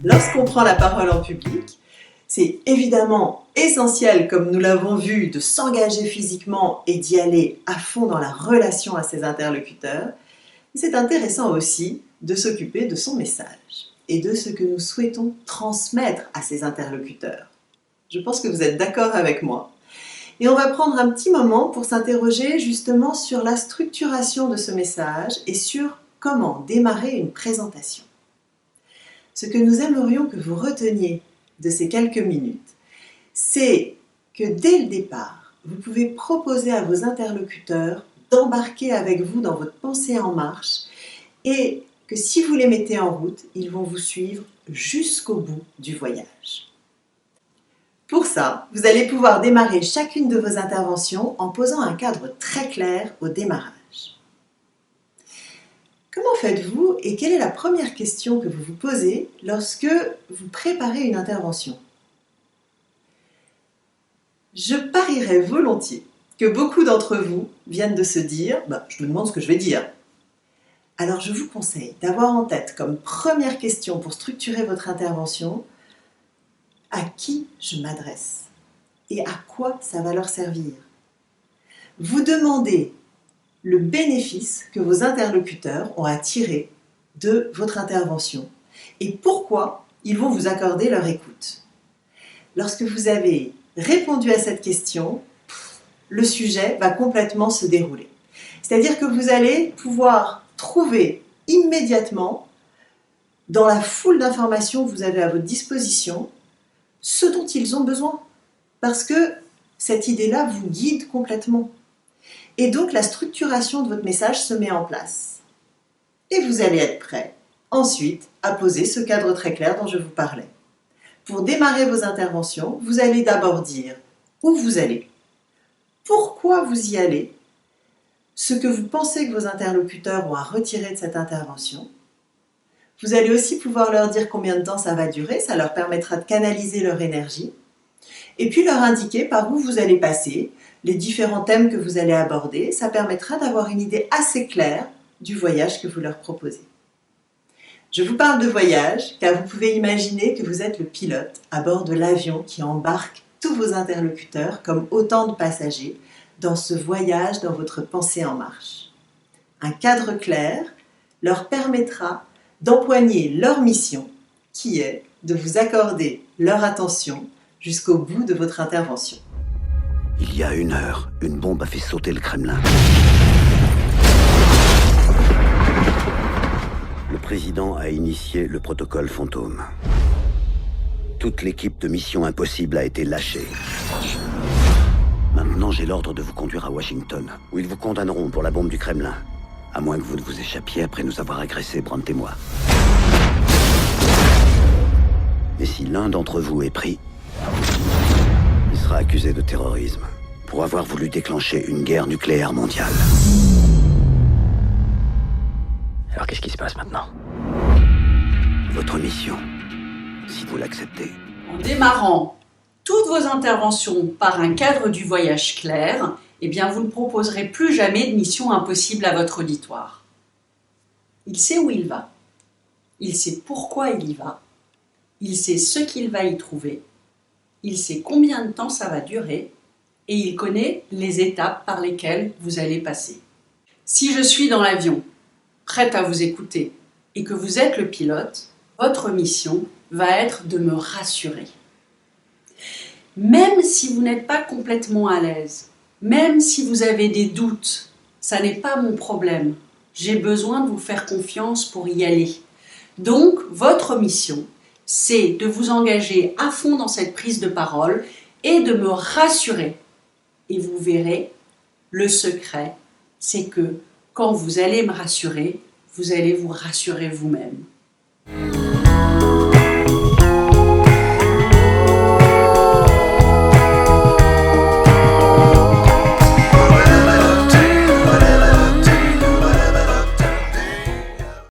Lorsqu'on prend la parole en public, c'est évidemment essentiel, comme nous l'avons vu, de s'engager physiquement et d'y aller à fond dans la relation à ses interlocuteurs. C'est intéressant aussi de s'occuper de son message et de ce que nous souhaitons transmettre à ses interlocuteurs. Je pense que vous êtes d'accord avec moi. Et on va prendre un petit moment pour s'interroger justement sur la structuration de ce message et sur comment démarrer une présentation. Ce que nous aimerions que vous reteniez de ces quelques minutes, c'est que dès le départ, vous pouvez proposer à vos interlocuteurs d'embarquer avec vous dans votre pensée en marche et que si vous les mettez en route, ils vont vous suivre jusqu'au bout du voyage. Pour ça, vous allez pouvoir démarrer chacune de vos interventions en posant un cadre très clair au démarrage. Comment faites-vous et quelle est la première question que vous vous posez lorsque vous préparez une intervention ? Je parierais volontiers que beaucoup d'entre vous viennent de se dire « je me demande ce que je vais dire ». Alors je vous conseille d'avoir en tête comme première question pour structurer votre intervention « À qui je m'adresse ? Et à quoi ça va leur servir ?» Vous demandez le bénéfice que vos interlocuteurs ont à tirer de votre intervention et pourquoi ils vont vous accorder leur écoute. Lorsque vous avez répondu à cette question, le sujet va complètement se dérouler. C'est-à-dire que vous allez pouvoir trouver immédiatement, dans la foule d'informations que vous avez à votre disposition, ce dont ils ont besoin. Parce que cette idée-là vous guide complètement. Et donc la structuration de votre message se met en place. Et vous allez être prêt, ensuite, à poser ce cadre très clair dont je vous parlais. Pour démarrer vos interventions, vous allez d'abord dire où vous allez, pourquoi vous y allez, ce que vous pensez que vos interlocuteurs ont à retirer de cette intervention. Vous allez aussi pouvoir leur dire combien de temps ça va durer, ça leur permettra de canaliser leur énergie, et puis leur indiquer par où vous allez passer, les différents thèmes que vous allez aborder, ça permettra d'avoir une idée assez claire du voyage que vous leur proposez. Je vous parle de voyage car vous pouvez imaginer que vous êtes le pilote à bord de l'avion qui embarque tous vos interlocuteurs comme autant de passagers dans ce voyage dans votre pensée en marche. Un cadre clair leur permettra d'empoigner leur mission qui est de vous accorder leur attention jusqu'au bout de votre intervention. Il y a 1 heure, une bombe a fait sauter le Kremlin. Le président a initié le protocole fantôme. Toute l'équipe de Mission Impossible a été lâchée. Maintenant, j'ai l'ordre de vous conduire à Washington, où ils vous condamneront pour la bombe du Kremlin. À moins que vous ne vous échappiez après nous avoir agressés, Brandt et moi. Et si l'un d'entre vous est pris, il sera accusé de terrorisme pour avoir voulu déclencher une guerre nucléaire mondiale. Alors qu'est-ce qui se passe maintenant ? Votre mission, si vous l'acceptez. En démarrant toutes vos interventions par un cadre du voyage clair, eh bien vous ne proposerez plus jamais de mission impossible à votre auditoire. Il sait où il va, il sait pourquoi il y va, il sait ce qu'il va y trouver, il sait combien de temps ça va durer et il connaît les étapes par lesquelles vous allez passer. Si je suis dans l'avion, prête à vous écouter et que vous êtes le pilote, votre mission va être de me rassurer. Même si vous n'êtes pas complètement à l'aise, même si vous avez des doutes, ça n'est pas mon problème. J'ai besoin de vous faire confiance pour y aller. Donc, votre mission, c'est de vous engager à fond dans cette prise de parole et de me rassurer. Et vous verrez, le secret, c'est que quand vous allez me rassurer, vous allez vous rassurer vous-même.